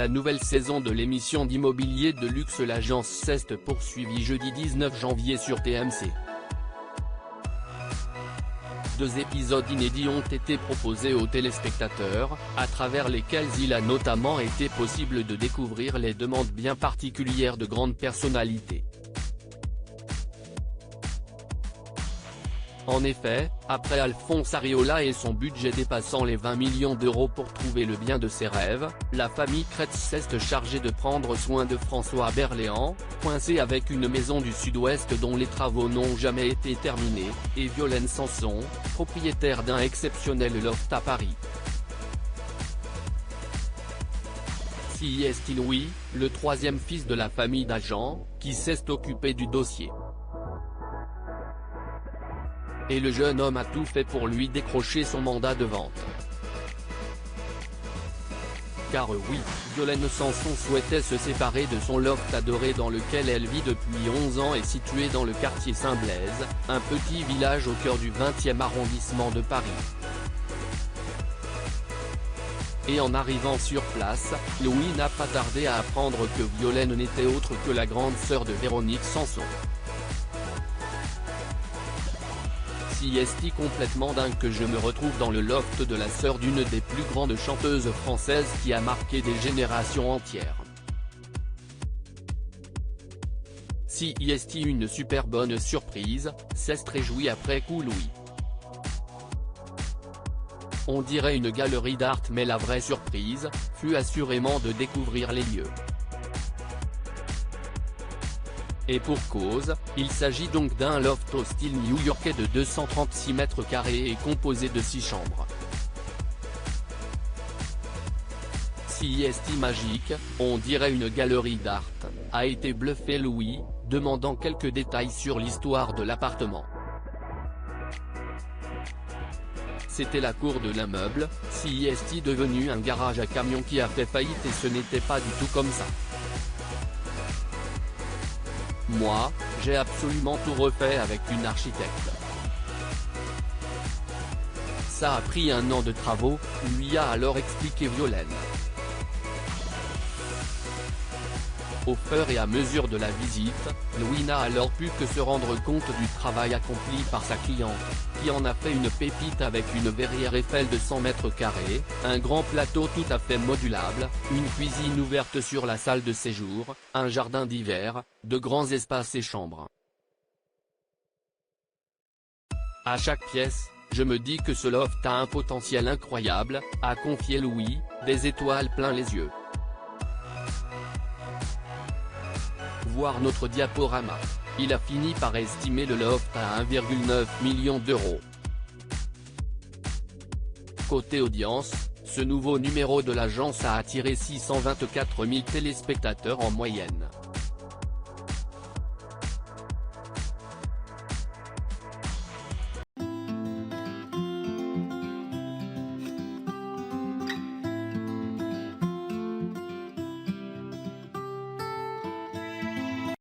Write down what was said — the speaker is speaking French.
La nouvelle saison de l'émission d'immobilier de luxe L'Agence s'est poursuivie jeudi 19 janvier sur TMC. 2 épisodes inédits ont été proposés aux téléspectateurs, à travers lesquels il a notamment été possible de découvrir les demandes bien particulières de grandes personnalités. En effet, après Alphonse Areola et son budget dépassant les 20 millions d'euros pour trouver le bien de ses rêves, la famille Kretz s'est chargée de prendre soin de François Berléand, coincé avec une maison du Sud-Ouest dont les travaux n'ont jamais été terminés, et Violaine Sanson, propriétaire d'un exceptionnel loft à Paris. C'est Louis, le 3e fils de la famille d'agents, qui s'est occupé du dossier. Et le jeune homme a tout fait pour lui décrocher son mandat de vente. Car oui, Violaine Sanson souhaitait se séparer de son loft adoré dans lequel elle vit depuis 11 ans et situé dans le quartier Saint-Blaise, un petit village au cœur du 20e arrondissement de Paris. Et en arrivant sur place, Louis n'a pas tardé à apprendre que Violaine n'était autre que la grande sœur de Véronique Sanson. C'est complètement dingue que je me retrouve dans le loft de la sœur d'une des plus grandes chanteuses françaises qui a marqué des générations entières. C'est une super bonne surprise, s'est réjoui après coup Louis. On dirait une galerie d'art, mais la vraie surprise fut assurément de découvrir les lieux. Et pour cause, il s'agit donc d'un loft au style new-yorkais de 236 mètres carrés et composé de 6 chambres. C'est magique, on dirait une galerie d'art, a été bluffé Louis, demandant quelques détails sur l'histoire de l'appartement. C'était la cour de l'immeuble, c'est devenu un garage à camions qui a fait faillite et ce n'était pas du tout comme ça. Moi, j'ai absolument tout refait avec une architecte. Ça a pris 1 an de travaux, lui a alors expliqué Violaine. Au fur et à mesure de la visite, Louis n'a alors pu que se rendre compte du travail accompli par sa cliente, qui en a fait une pépite avec une verrière Eiffel de 100 mètres carrés, un grand plateau tout à fait modulable, une cuisine ouverte sur la salle de séjour, un jardin d'hiver, de grands espaces et chambres. À chaque pièce, je me dis que ce loft a un potentiel incroyable, a confié Louis, des étoiles plein les yeux. Voir notre diaporama. Il a fini par estimer le loft à 1,9 million d'euros. Côté audience, ce nouveau numéro de l'agence a attiré 624 000 téléspectateurs en moyenne.